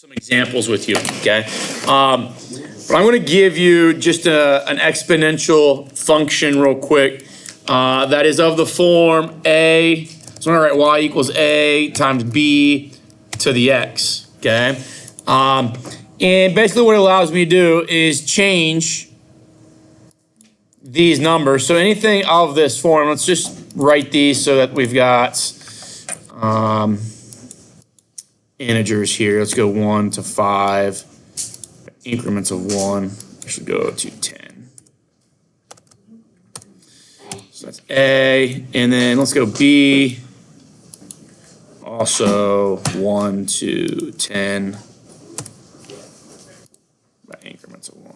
some examples with you, okay? But I'm going to give you just an exponential function real quick that is of the form a, so I'm going to write y equals a times b to the x, okay? And basically what it allows me to do is change these numbers. So anything of this form, let's just write these so that we've got integers here. Let's go 1 to 5, increments of 1. I should go to 10. So that's A, and then let's go B, also 1 to 10 by increments of 1.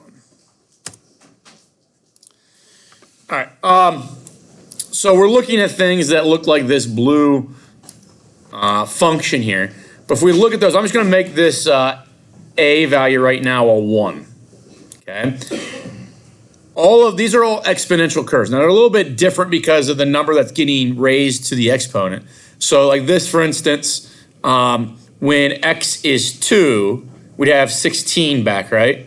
All right, so we're looking at things that look like this blue function here. But if we look at those, I'm just going to make this a value right now a 1. Okay. All of these are all exponential curves. Now they're a little bit different because of the number that's getting raised to the exponent. So like this, for instance, when x is 2, we'd have 16 back, right?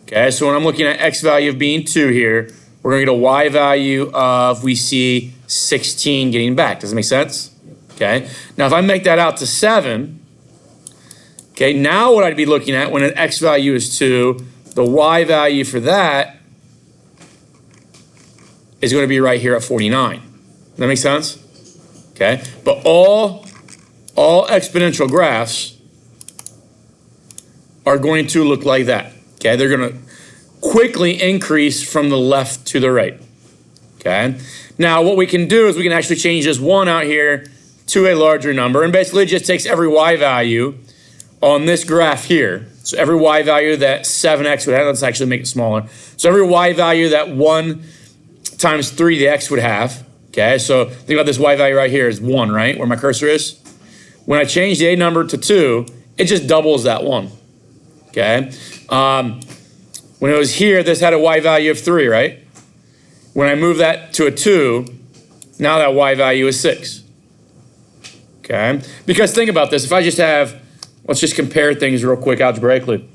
Okay. So when I'm looking at x value of being 2 here, we're going to get a y value of, we see 16 getting back. Does that make sense? Okay. Now, if I make that out to 7, okay, now what I'd be looking at when an x value is 2, the y value for that is going to be right here at 49. Does that make sense? Okay. But all exponential graphs are going to look like that. Okay. They're going to quickly increase from the left to the right. Okay. Now, what we can do is we can actually change this 1 out here to a larger number, and basically it just takes every y value on this graph here. So every y value that 7x would have, let's actually make it smaller. So every y value that 1 times 3 the x would have, okay? So think about this y value right here is 1, right? Where my cursor is. When I change the a number to 2, it just doubles that 1, okay? When it was here, this had a y value of 3, right? When I move that to a 2, now that y value is 6. Okay, because think about this. If I just have, let's just compare things real quick algebraically.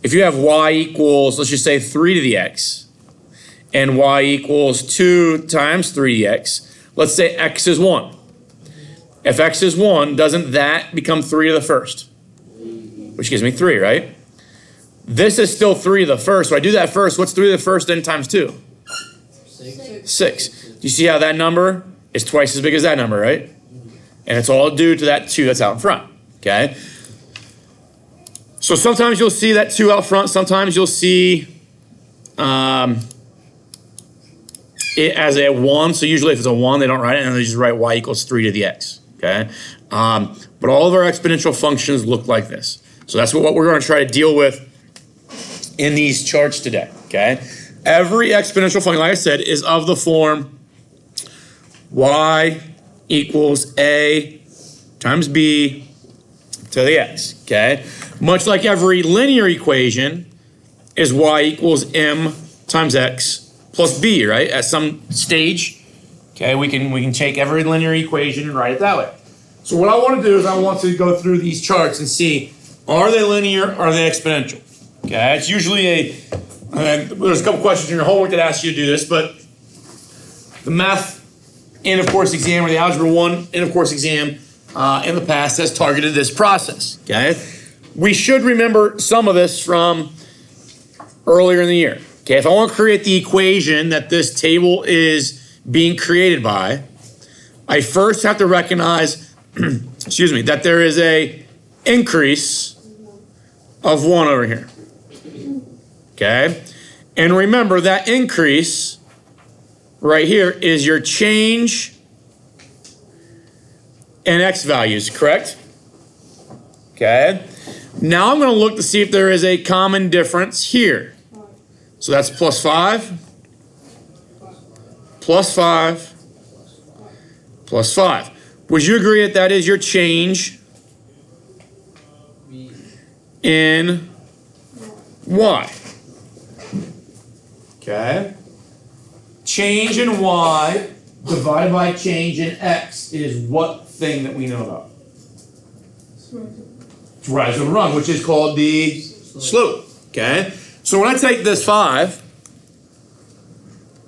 If you have y equals, let's just say 3 to the x, and y equals 2 times 3 to the x, let's say x is 1. If x is 1, doesn't that become 3 to the first? Which gives me 3, right? This is still 3 to the first. So I do that first. What's 3 to the first then times 2? 6. Do you see how that number is twice as big as that number, right? And it's all due to that 2 that's out in front, okay? So sometimes you'll see that 2 out front. Sometimes you'll see it as a 1. So usually if it's a 1, they don't write it, and they just write y equals 3 to the x, okay? But all of our exponential functions look like this. So that's what we're going to try to deal with in these charts today, okay? Every exponential function, like I said, is of the form y equals a times b to the x, okay? Much like every linear equation is y equals m times x plus b, right? At some stage, okay, we can take every linear equation and write it that way. So what I want to do is I want to go through these charts and see, are they linear, are they exponential? Okay, it's usually there's a couple questions in your homework that ask you to do this, but the math end of course exam or the algebra 1 end of course exam in the past has targeted this process, okay? We should remember some of this from earlier in the year, okay? If I want to create the equation that this table is being created by, I first have to recognize, excuse me, that there is a increase of 1 over here. Okay, and remember that increase right here is your change in x values, correct? Okay, now I'm going to look to see if there is a common difference here. So that's plus 5, plus 5, plus 5. Would you agree that that is your change in y? Okay? Change in y divided by change in x is what thing that we know about? It's rise over run, which is called the slope. Okay? So when I take this 5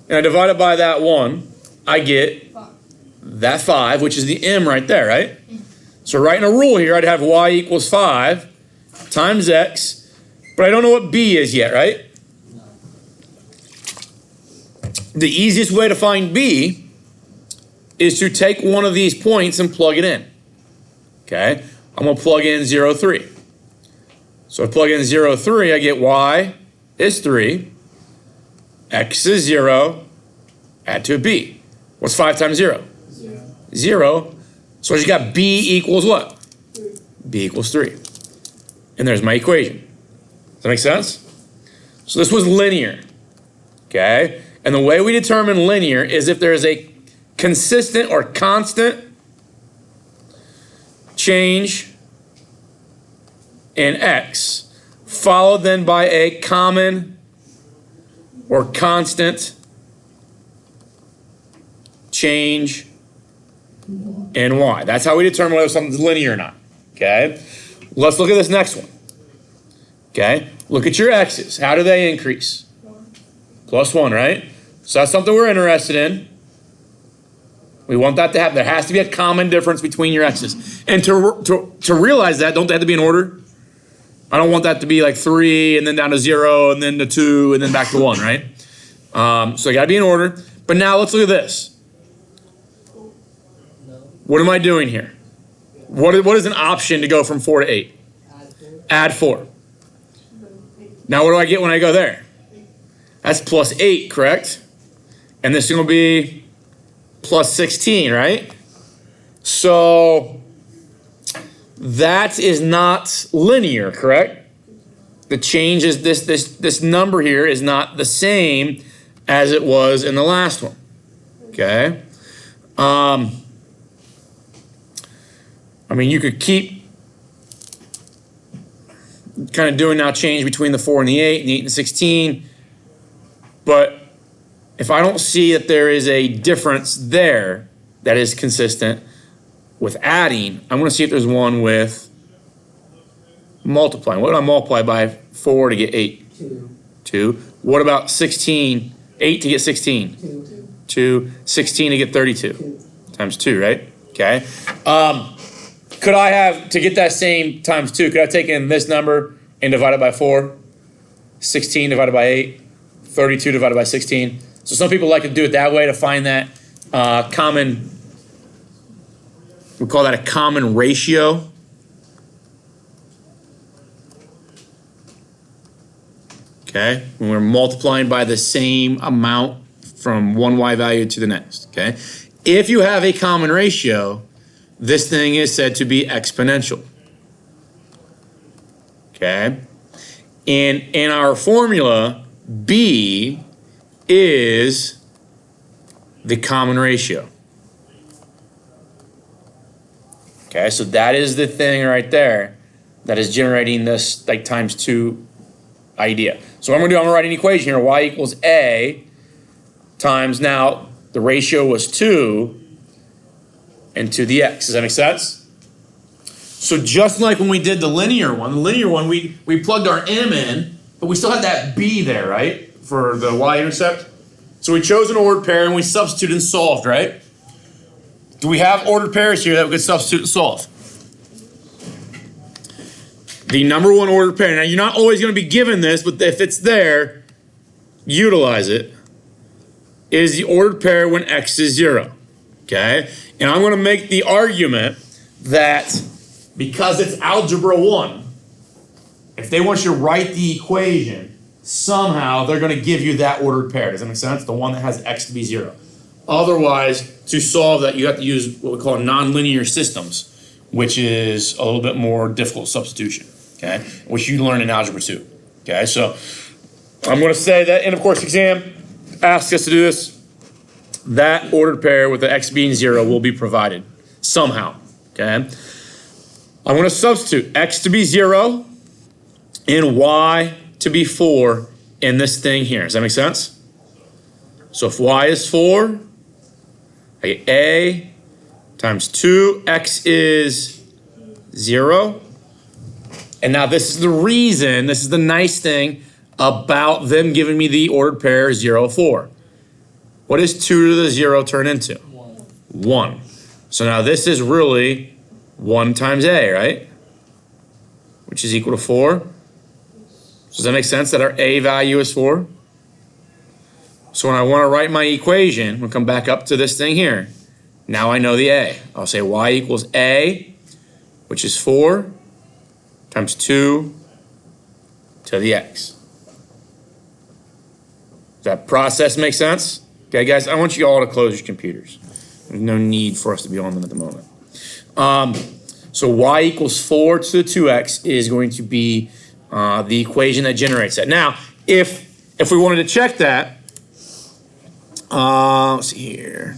and I divide it by that 1, I get that 5, which is the m right there, right? So writing a rule here, I'd have y equals 5 times x, but I don't know what b is yet, right? The easiest way to find b is to take one of these points and plug it in. Okay? I'm going to plug in 0, 3. So I plug in 0, 3, I get y is 3, x is 0, add to a b. What's 5 times 0? 0. So I just got b equals what? 3. B equals 3. And there's my equation. Does that make sense? So this was linear. Okay? And the way we determine linear is if there is a consistent or constant change in x, followed then by a common or constant change in y. That's how we determine whether something's linear or not. Okay? Let's look at this next one. Okay? Look at your x's. How do they increase? 1. Plus 1, right? So that's something we're interested in. We want that to happen. There has to be a common difference between your x's. And to realize that, don't they have to be in order? I don't want that to be like 3 and then down to 0 and then to 2 and then back to 1, right? So they got to be in order. But now let's look at this. What am I doing here? What is an option to go from 4 to 8? Add 4. Now what do I get when I go there? That's plus 8, correct? And this is going to be plus 16, right? So that is not linear, correct? The change is this number here is not the same as it was in the last one. Okay? I mean, you could keep kind of doing now change between the 4 and the 8 and the 8 and the 16. But if I don't see that there is a difference there that is consistent with adding, I'm going to see if there's one with multiplying. What did I multiply by 4 to get 8? 2. 2. What about 16? 8 to get 16? 2. 2. 16 to get 32? 2. Times 2, right? Okay. Could I have, to get that same times 2, could I have taken this number and divide it by 4? 16 divided by 8? 32 divided by 16? So some people like to do it that way to find that common, we call that a common ratio. Okay, when we're multiplying by the same amount from one y value to the next, okay? If you have a common ratio, this thing is said to be exponential, okay? And in our formula, b is the common ratio. Okay, so that is the thing right there that is generating this like times 2 idea. So what I'm going to do, I'm going to write an equation here. Y equals a times, now the ratio was 2 and to the x. Does that make sense? So just like when we did the linear one, we plugged our m in, but we still had that b there, right? For the y-intercept. So we chose an ordered pair and we substituted and solved, right? Do we have ordered pairs here that we could substitute and solve? The number one ordered pair. Now, you're not always going to be given this, but if it's there, utilize it. Is the ordered pair when x is 0. Okay? And I'm going to make the argument that because it's algebra 1, if they want you to write the equation, somehow they're going to give you that ordered pair. Does that make sense? The one that has x to be 0. Otherwise, to solve that, you have to use what we call nonlinear systems, which is a little bit more difficult substitution, okay? Which you learn in Algebra 2, okay? So I'm going to say that, and of course, exam asks us to do this. That ordered pair with the x being 0 will be provided somehow, okay? I'm going to substitute x to be 0 and y to be 4 in this thing here. Does that make sense? So if y is 4, I get a times 2, x is 0. And now this is the reason, this is the nice thing about them giving me the ordered pair 0, 4. What does 2 to the 0 turn into? 1. So now this is really 1 times a, right? Which is equal to 4. Does that make sense that our a value is 4? So when I want to write my equation, we'll come back up to this thing here. Now I know the a. I'll say y equals a, which is 4, times 2 to the x. Does that process make sense? Okay, guys, I want you all to close your computers. There's no need for us to be on them at the moment. So y equals 4 to the 2x is going to be the equation that generates that. Now, if we wanted to check that, let's see here.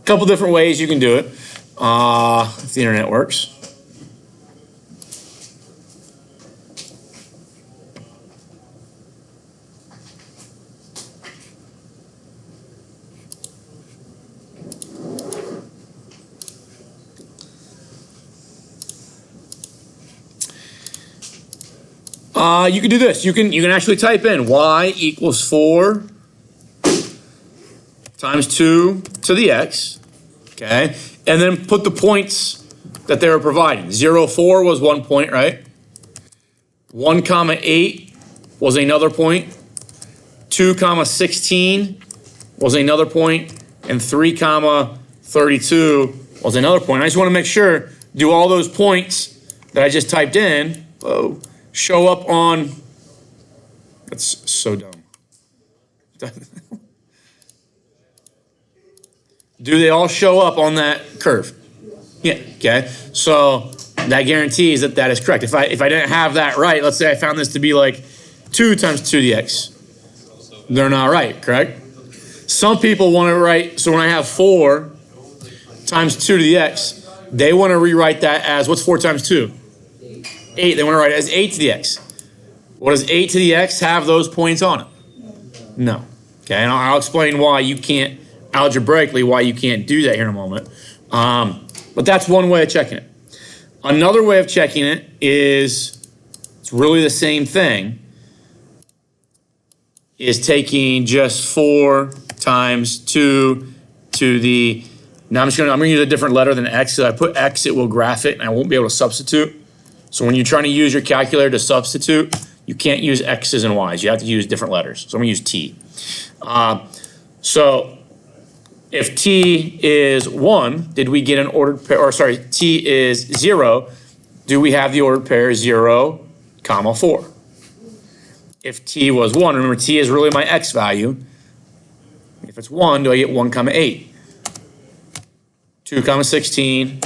A couple different ways you can do it if the internet works. You can do this. You can actually type in y equals 4 times 2 to the x, okay? And then put the points that they were providing. 0, 4 was 1 point, right? 1, 8 was another point. 2, 16 was another point. And 3, 32 was another point. I just want to make sure, do all those points that I just typed in, show up on, that's so dumb. Do they all show up on that curve? Yeah, okay. So that guarantees that that is correct. If I didn't have that right, let's say I found this to be like 2 times 2 to the x. They're not right, correct? Some people want to write, so when I have 4 times 2 to the x, they want to rewrite that as, what's 4 times 2? 8. They want to write it as 8 to the x. What does 8 to the x have those points on it? No. Okay, and I'll explain why you can't, algebraically, why you can't do that here in a moment. But that's one way of checking it. Another way of checking it is, it's really the same thing, is taking just 4 times 2 to the, now I'm going to use a different letter than x. So I put x, it will graph it, and I won't be able to substitute. So when you're trying to use your calculator to substitute, you can't use x's and y's. You have to use different letters. So I'm going to use t. So if t is 1, did we get an ordered pair, or sorry, t is 0, do we have the ordered pair 0, 4? If t was 1, remember t is really my x value. If it's 1, do I get 1, 8? 2, 16,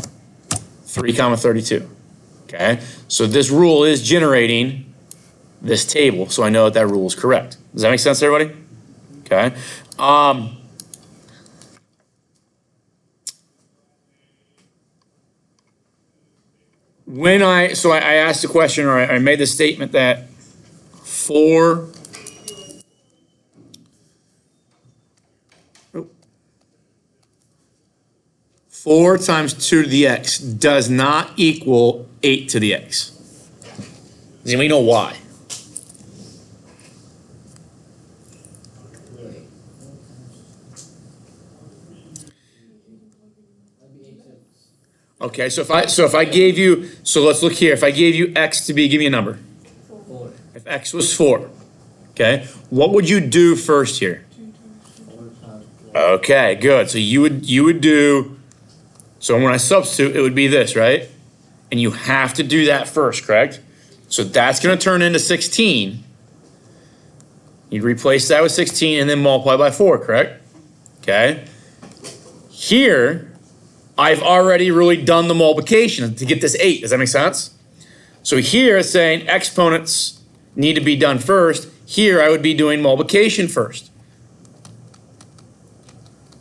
3, 32. Okay, so this rule is generating this table, so I know that that rule is correct. Does that make sense to everybody? Okay. So I asked the question, or I made the statement that 4 times 2 to the x does not equal 8 to the x. Does anybody know why? Okay, so if I gave you, so let's look here. If I gave you x to be, give me a number. 4. If x was 4, okay, what would you do first here? Okay, good. So you would do, so when I substitute, it would be this, right? And you have to do that first, correct? So that's going to turn into 16. You'd replace that with 16 and then multiply by 4, correct? Okay. Here, I've already really done the multiplication to get this 8. Does that make sense? So here it's saying exponents need to be done first. Here I would be doing multiplication first.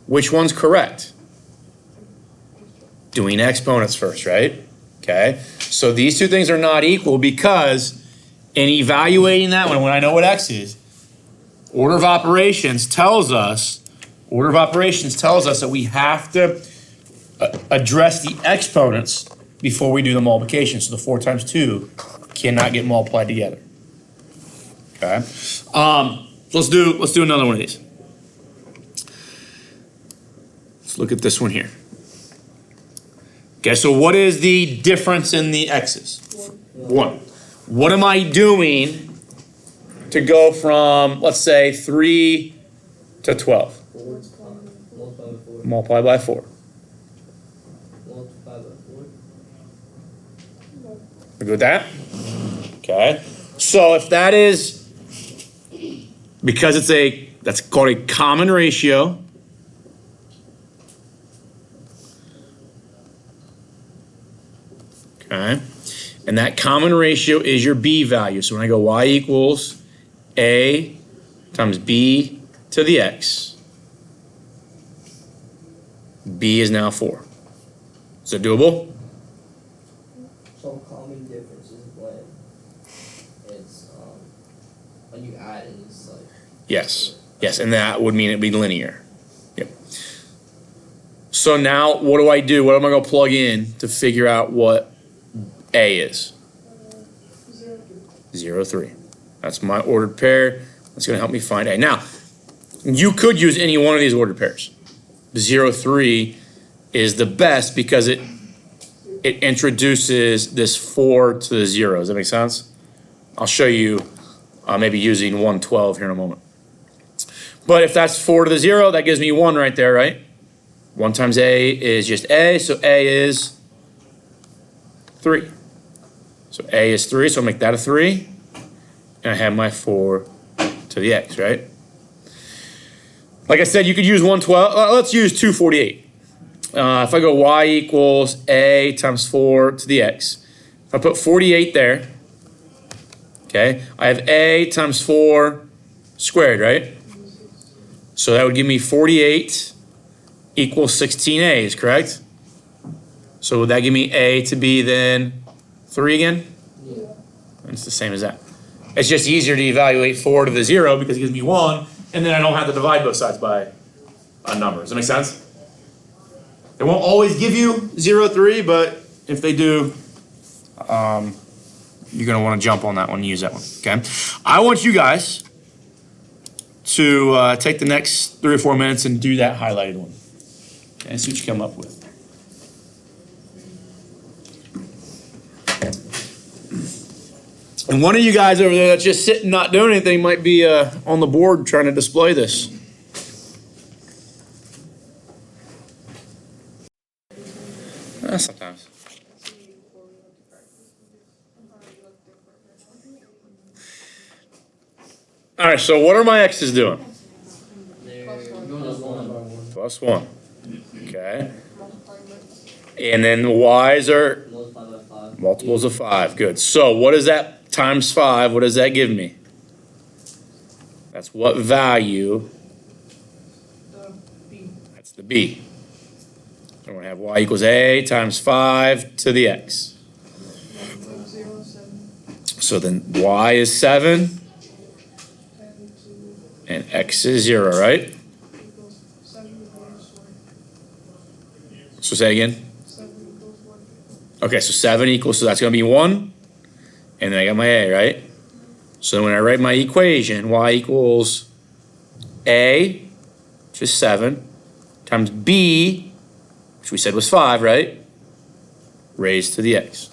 Which one's correct? Doing exponents first, right? Okay. So these two things are not equal because And evaluating that when I know what x is, order of operations tells us that we have to address the exponents before we do the multiplication. So the 4 times 2 cannot get multiplied together. Okay. So let's do another one of these. Let's look at this one here. Okay, so what is the difference in the x's? 1. What am I doing to go from, let's say, 3 to 12? Multiply by 4. We good with that? Okay. So if that is, because that's called a common ratio. Okay. And that common ratio is your b value. So when I go y equals a times b to the x, b is now 4. Is that doable? So common difference is when you add it, it's like. Yes, and that would mean it'd be linear. Yep. So now what do I do? What am I going to plug in to figure out what a is? 0, 3. That's my ordered pair. That's going to help me find a. Now, you could use any one of these ordered pairs. 0, 3 is the best because it introduces this 4 to the 0. Does that make sense? I'll show you maybe using 112 here in a moment. But if that's 4 to the 0, that gives me 1 right there, right? 1 times a is just a, so a is 3. So a is 3, so I'll make that a 3. And I have my 4 to the x, right? Like I said, you could use 112. Let's use 248. If I go y equals a times 4 to the x, if I put 48 there, okay, I have a times 4 squared, right? So that would give me 48 equals 16 a's, correct? So would that give me a to be then 3 again? Yeah. It's the same as that. It's just easier to evaluate 4 to the 0 because it gives me 1, and then I don't have to divide both sides by a number. Does that make sense? They won't always give you 0, 3, but if they do, you're going to want to jump on that one and use that one, okay? I want you guys to take the next 3 or 4 minutes and do that highlighted one. Okay, see what you come up with. And one of you guys over there that's just sitting not doing anything might be on the board trying to display this. Sometimes. All right, so what are my x's doing? Plus 1. Okay. And then the y's are multiples of 5. Good. So what is that times 5? What does that give me? That's what value? That's the b. So we're going to have y equals a times 5 to the x. So then y is 7 and x is 0, right? So say it again. Okay, so 7 equals, so that's going to be 1. And then I got my a, right? So when I write my equation, y equals a, which is 7, times b, which we said was 5, right? Raised to the x.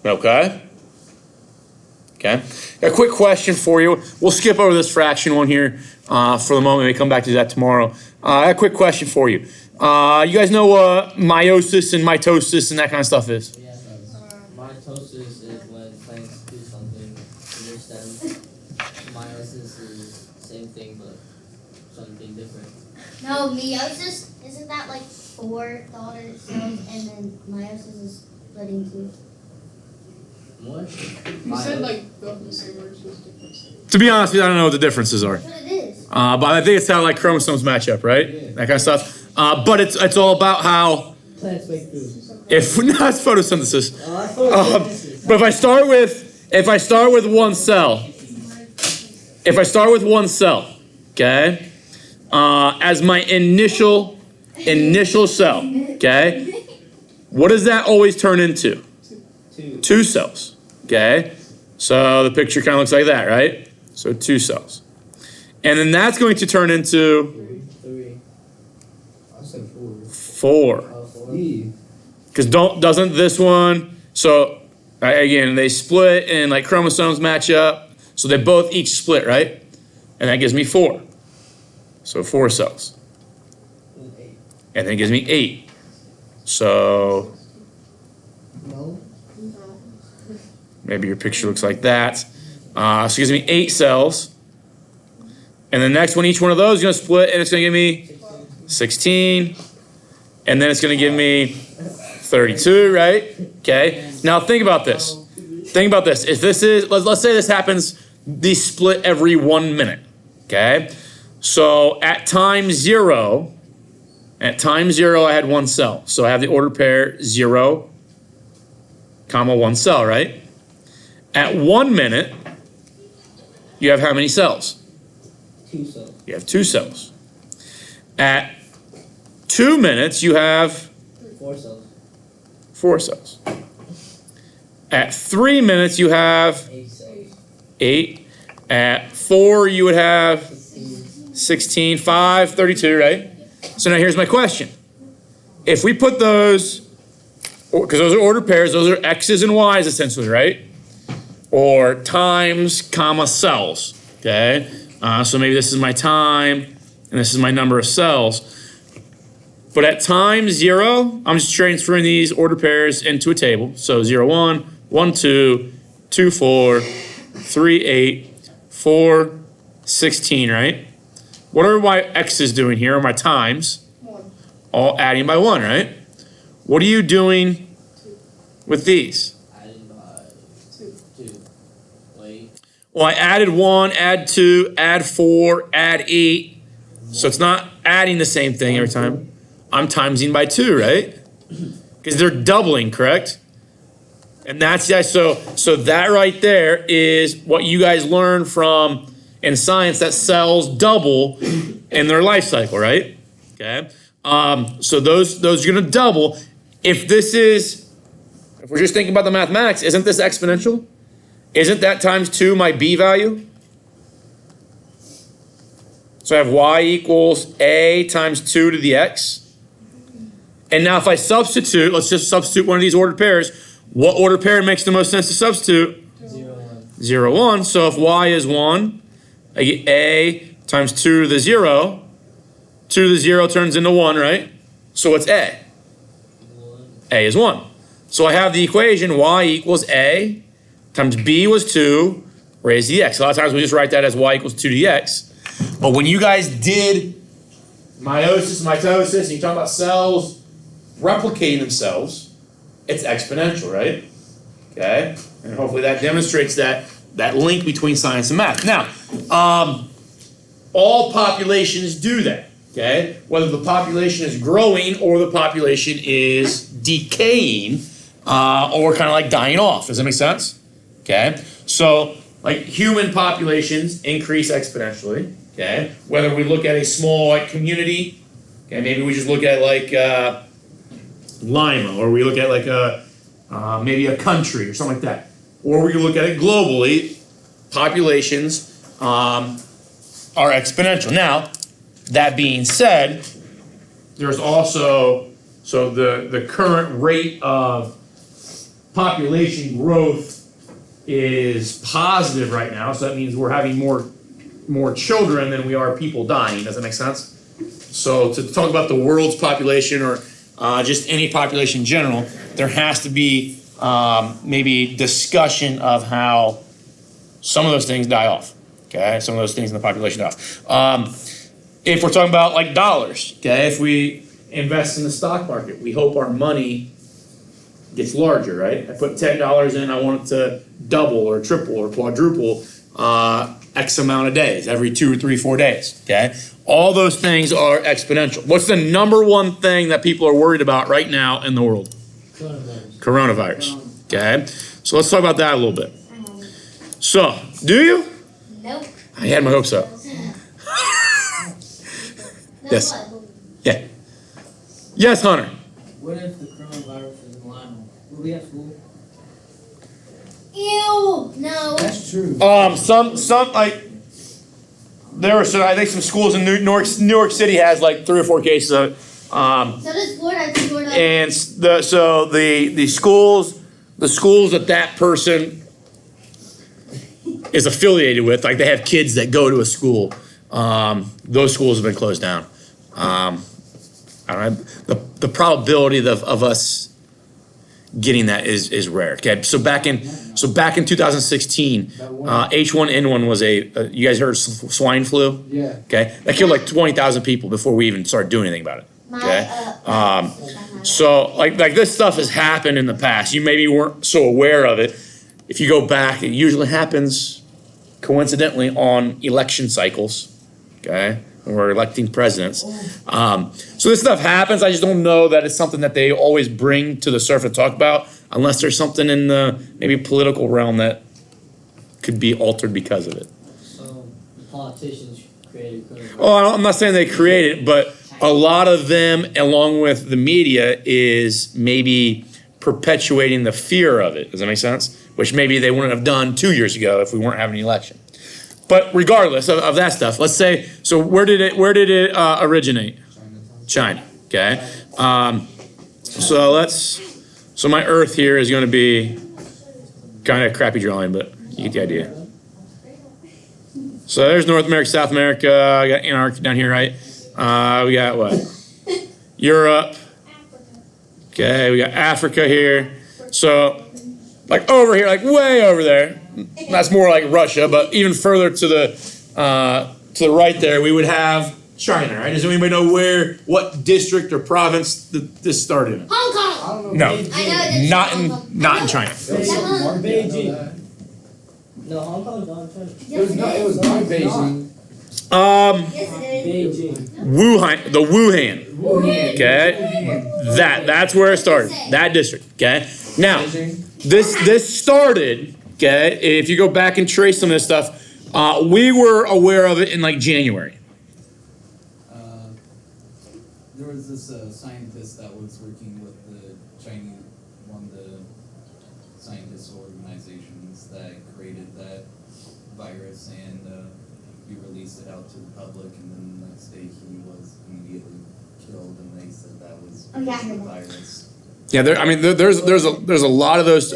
Okay? Okay. A quick question for you. We'll skip over this fraction one here for the moment. We come back to that tomorrow. A quick question for you. You guys know what meiosis and mitosis and that kind of stuff is? Yeah, mitosis is when plants do something in their stems. Meiosis is same thing but something different. No, meiosis, isn't that like 4 daughter cells and then meiosis is splitting 2? What? You said like both the same words, just different things. To be honest with you, I don't know what the differences are. That's what it is. But I think it's how like chromosomes match up, right? Yeah. That kind of stuff. But it's all about how Plants make food. If that's photosynthesis. Oh, I thought this. But if I start with one cell, okay, as my initial cell, okay, what does that always turn into? Two cells, okay? So the picture kind of looks like that, right? So 2 cells. And then that's going to turn into 3. I said 4. 4. Oh, 4. Because doesn't this one, so again, they split and like chromosomes match up. So they both each split, right? And that gives me 4. So 4 cells. And 8. And then it gives me 8. So No. maybe your picture looks like that. So it gives me 8 cells. And the next one, each one of those is going to split and it's going to give me 16. And then it's going to give me 32, right? Okay. Now think about this. If this is, let's say this happens, these split every 1 minute. Okay. So at time 0, I had 1 cell. So I have the order pair 0, comma 1 cell, right? At 1 minute, you have how many cells? 2 cells. You have 2 cells. At 2 minutes, you have 4 cells. 4 cells. At 3 minutes, you have 8 cells. 8. At 4, you would have 16, 5, 32, right? So now here's my question. If we put those, because those are ordered pairs, those are X's and Y's essentially, right? Or times, comma, cells, okay? So maybe this is my time, and this is my number of cells. But at time 0, I'm just transferring these order pairs into a table. So 0, 1, 1, 2, 2, 4, 3, 8, 4, 16, right? What are my X's doing here, or my times? 1. All adding by 1, right? What are you doing with these? Adding by 2. 2. Wait. Well, I added 1, add 2, add 4, add 8. So it's not adding the same thing every time. I'm timesing by 2, right? Because they're doubling, correct? And that's so that right there is what you guys learn from in science, that cells double in their life cycle, right? Okay. So those are going to double. If we're just thinking about the mathematics, isn't this exponential? Isn't that times 2 my b value? So I have y equals a times 2 to the x. And now if I substitute, let's just substitute one of these ordered pairs. What ordered pair makes the most sense to substitute? 0, 1. 0, 1. So if y is 1, I get a times 2 to the 0. 2 to the 0 turns into 1, right? So what's a? 1. A is 1. So I have the equation y equals a times b was 2 raised to the x. A lot of times we just write that as y equals 2 to the x. But when you guys did meiosis, mitosis, and you talk about cells replicating themselves, it's exponential, right? Okay? And hopefully that demonstrates that link between science and math. Now, all populations do that, okay? Whether the population is growing or the population is decaying or kind of like dying off. Does that make sense? Okay? So, like human populations increase exponentially, okay? Whether we look at a small like community, okay, maybe we just look at like Lima, or we look at like maybe a country or something like that. Or we can look at it globally, populations are exponential. Now, that being said, there's also, so the current rate of population growth is positive right now, so that means we're having more children than we are people dying. Does that make sense? So to talk about the world's population or just any population in general, there has to be maybe discussion of how some of those things die off. Okay, some of those things in the population die off. If we're talking about like dollars, okay, if we invest in the stock market, we hope our money gets larger, right? I put $10 in, I want it to double or triple or quadruple X amount of days, every 2 or 3, 4 days, okay? All those things are exponential. What's the number one thing that people are worried about right now in the world? Coronavirus. Okay, so let's talk about that a little bit. So, do you? Nope. I had my hopes up. No, Yes. what? Yeah. Yes, Hunter. What if the coronavirus is millennial? Will we have school? Ew. No. That's true. Some like there were I think some schools in New York City has like 3 or 4 cases of it. So does Florida. I think Florida. And the schools that person is affiliated with, like they have kids that go to a school. Those schools have been closed down. I don't know, the probability of us getting that is rare. Okay, so back in 2016, H1N1 was you guys heard of swine flu? Yeah. Okay, that killed like 20,000 people before we even started doing anything about it. My, Okay. So like this stuff has happened in the past. You maybe weren't so aware of it. If you go back, it usually happens coincidentally on election cycles. Okay, when we're electing presidents. So this stuff happens. I just don't know that it's something that they always bring to the surface to talk about, unless there's something in the maybe political realm that could be altered because of it. So the politicians created coronavirus. Oh, I'm not saying they created it, but a lot of them, along with the media, is maybe perpetuating the fear of it. Does that make sense? Which maybe they wouldn't have done 2 years ago if we weren't having an election. But regardless of that stuff, let's say, so where did it originate? China. Okay. So my Earth here is going to be kind of a crappy drawing, but you get the idea. So there's North America, South America. I got Antarctica down here, right? We got what? Europe. Okay, we got Africa here. So, like over here, like way over there. That's more like Russia, but even further to the right there, we would have China, right? Does anybody know what district or province this started in? Hong Kong. I don't know. No, I know this. not in China. Beijing. No, Hong Kong is not in China. It was not Beijing. Yes, it is. Beijing. Wuhan. Okay, that's where it started. That district. Okay, now this started. Okay, if you go back and trace some of this stuff, we were aware of it in like January. There was this scientist that was working with the Chinese, one of the scientist organizations that created that virus, and he released it out to the public, and then the next day he was immediately killed, and they said that was Oh, yeah, I the heard that. virus. Yeah, there's a lot of those.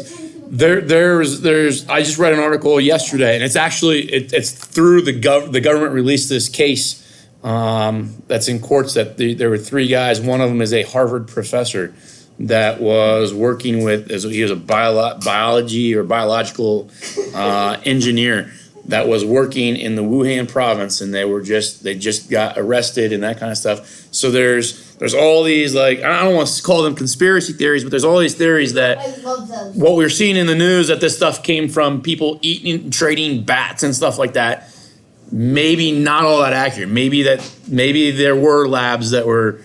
There's I just read an article yesterday, and it's actually it's through the government released this case that's in courts that there were 3 guys. One of them is a Harvard professor that was working with, he was a biology or biological engineer that was working in the Wuhan province, and they just got arrested and that kind of stuff. So there's all these, like, I don't want to call them conspiracy theories, but there's all these theories that I love those. what we're seeing in the news, that this stuff came from people eating and trading bats and stuff like that. Maybe not all that accurate. Maybe there were labs that were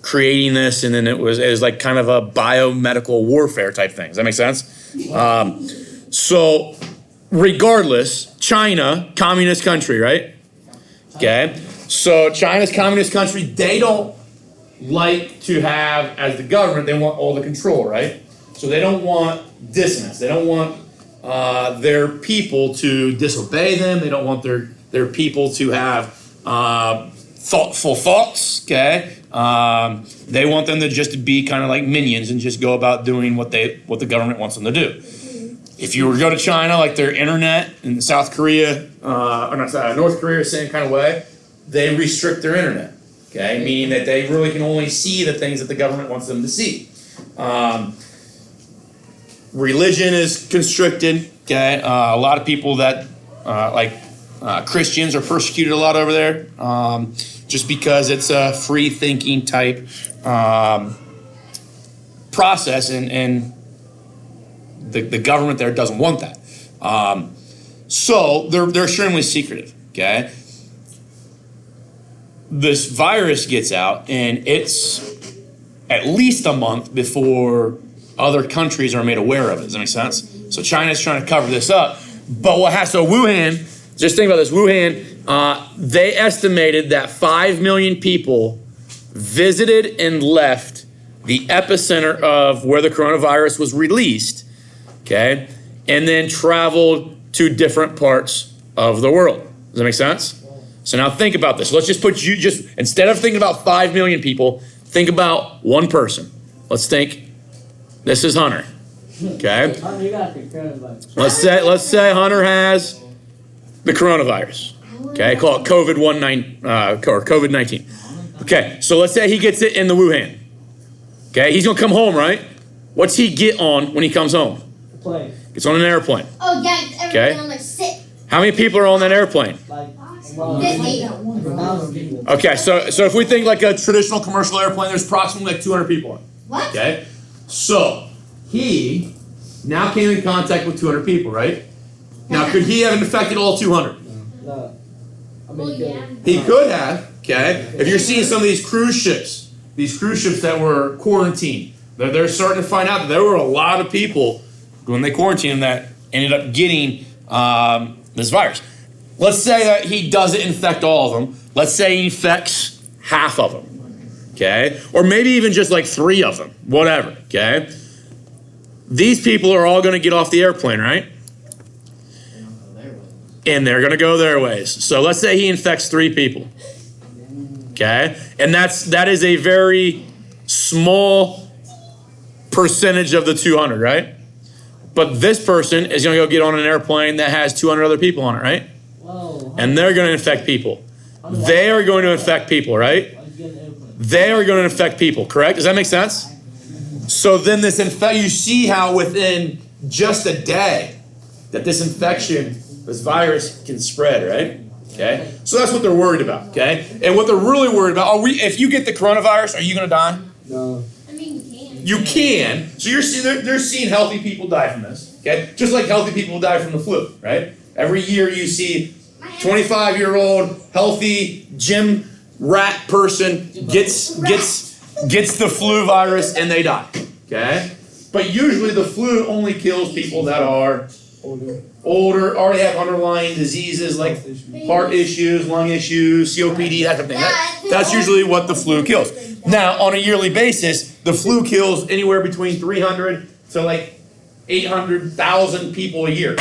creating this, and then it was like kind of a biomedical warfare type thing. Does that make sense? So regardless, China, communist country, right? Okay. So China's communist country, they don't like to have, as the government, they want all the control, right? So they don't want dissonance. They don't want their people to disobey them. They don't want their people to have thoughtful thoughts, okay? They want them to just be kind of like minions and just go about doing what the government wants them to do. If you were to go to China, like their internet in South Korea, North Korea, same kind of way, they restrict their internet, okay? Meaning that they really can only see the things that the government wants them to see. Religion is constricted, okay? A lot of people that, Christians are persecuted a lot over there, just because it's a free thinking type process, and the government there doesn't want that. So they're extremely secretive, okay? This virus gets out, and it's at least a month before other countries are made aware of it. Does that make sense? So China's trying to cover this up. But so Wuhan, just think about this. Wuhan, they estimated that 5 million people visited and left the epicenter of where the coronavirus was released, okay, and then traveled to different parts of the world. Does that make sense? So now think about this. Let's just instead of thinking about 5 million people, think about one person. Let's think, this is Hunter, okay? You got the coronavirus. Let's say Hunter has the coronavirus, okay? Call it COVID-19. Okay, so let's say he gets it in the Wuhan. Okay, he's gonna come home, right? What's he get on when he comes home? The plane. Gets on an airplane. Oh yeah, everything Okay. on like sick. How many people are on that airplane? Like, 50. people. Okay, so if we think like a traditional commercial airplane, there's approximately like 200 people on it. What? Okay, so he now came in contact with 200 people, right? Now, could he have infected all 200? No. I Well, mean, yeah. He could have, okay? If you're seeing some of these cruise ships that were quarantined, they're starting to find out that there were a lot of people when they quarantined that ended up getting this virus. Let's say that he doesn't infect all of them. Let's say he infects half of them, okay? Or maybe even just like 3 of them, whatever, okay? These people are all going to get off the airplane, right? And they're going to go their ways. So let's say he infects 3 people. Okay? And that is a very small percentage of the 200, right? But this person is going to go get on an airplane that has 200 other people on it, right? whoa. And they're going to infect people. They are going to infect people, right? Why'd you get an airplane? They are going to infect people, correct? Does that make sense? So then you see how within just a day that this infection, this virus can spread, right? Okay? So that's what they're worried about, okay? And what they're really worried about, if you get the coronavirus, are you going to die? No. I mean, you can. You can. So they're seeing healthy people die from this, okay? Just like healthy people die from the flu, right? Every year you see 25-year-old healthy gym rat person gets the flu virus and they die, okay? But usually the flu only kills people that are older, already have underlying diseases like heart issues, lung issues, COPD, that type of thing. That's usually what the flu kills. Now, on a yearly basis, the flu kills anywhere between 300 to like 800,000 people a year.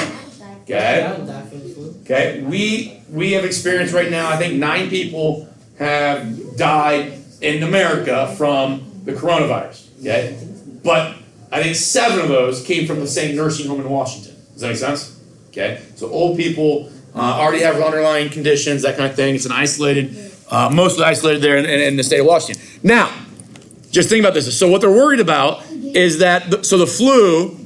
Okay? I would die from the flu. Okay? We have experienced right now, I think 9 people have died in America from the coronavirus. Okay? But I think 7 of those came from the same nursing home in Washington. Does that make sense? Okay, so old people already have underlying conditions, that kind of thing. It's mostly isolated there in the state of Washington. Now, just think about this. So what they're worried about is that, the flu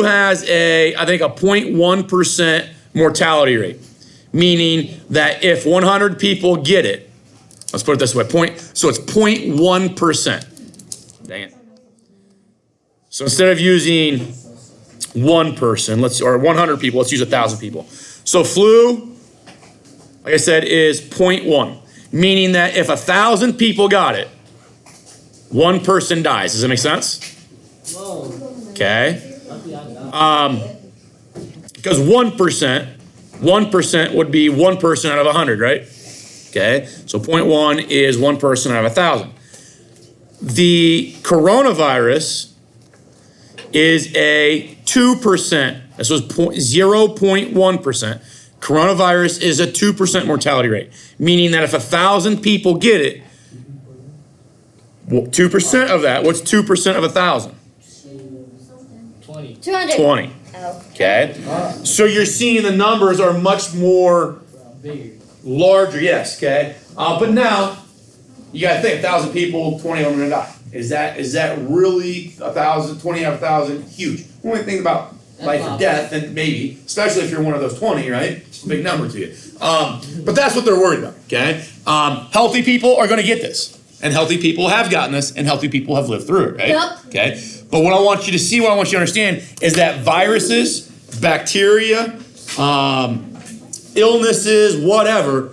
has I think a 0.1% mortality rate, meaning that if 100 people get it, let's put it this way, so it's 0.1%. Dang it. So instead of using 1 person, or 100 people, let's use 1,000 people. So flu, like I said, is 0.1, meaning that if 1,000 people got it, 1 person dies. Does that make sense? Whoa. Okay. Luckily I died. Because 1% would be 1 person out of 100, right? Okay. So 0.1 is 1 person out of 1,000. The coronavirus is a 2%. This was 0.1%. Coronavirus is a 2% mortality rate, meaning that if 1,000 people get it, 2% of that, what's 2% of 1,000? 20. 200. 20. Oh. Okay? So you're seeing the numbers are much more Bigger. larger, yes, okay? But now, you gotta think, 1,000 people, 20 of them are gonna die. Is that really 1,000, 20 out of 1,000? Huge. When we think about life or death, then maybe, especially if you're one of those 20, right? It's a big number to you. But that's what they're worried about, okay? Healthy people are gonna get this. And healthy people have gotten this, and healthy people have lived through it, right? Yep. Okay? But what I want you to see, what I want you to understand, is that viruses, bacteria, illnesses, whatever,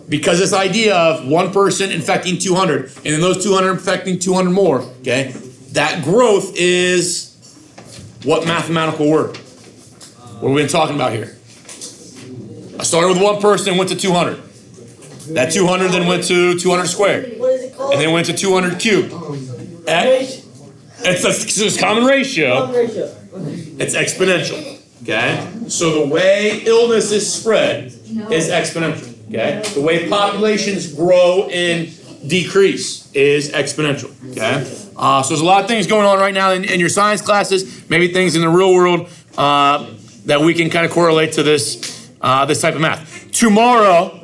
because this idea of 1 person infecting 200, and then those 200 infecting 200 more, okay, that growth is what mathematical word? What have we been talking about here? I started with one person and went to 200. That 200 then went to 200 squared. What is it called? And then went to 200 cubed. It's a common ratio. It's exponential. Okay? So the way illness is spread is exponential. Okay? The way populations grow and decrease is exponential. Okay? So there's a lot of things going on right now in your science classes, maybe things in the real world that we can kind of correlate to this type of math. Tomorrow,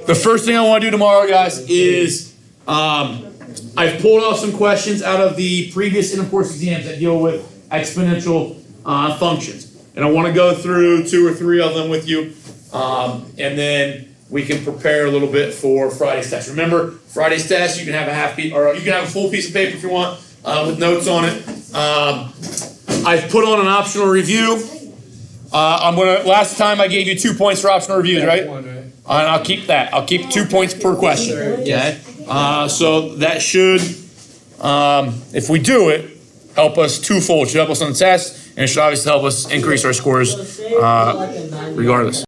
the first thing I want to do tomorrow, guys, is I've pulled off some questions out of the previous end of course exams that deal with exponential functions. And I want to go through 2 or 3 of them with you. And then we can prepare a little bit for Friday's test. Remember, Friday's test, you can have a half piece, or you can have a full piece of paper if you want, with notes on it. I've put on an optional review. Last time I gave you 2 points for optional reviews, right? And I'll keep that. I'll keep 2 points per question. Okay? So that should, if we do it, help us twofold. It should help us on the test, and it should obviously help us increase our scores regardless.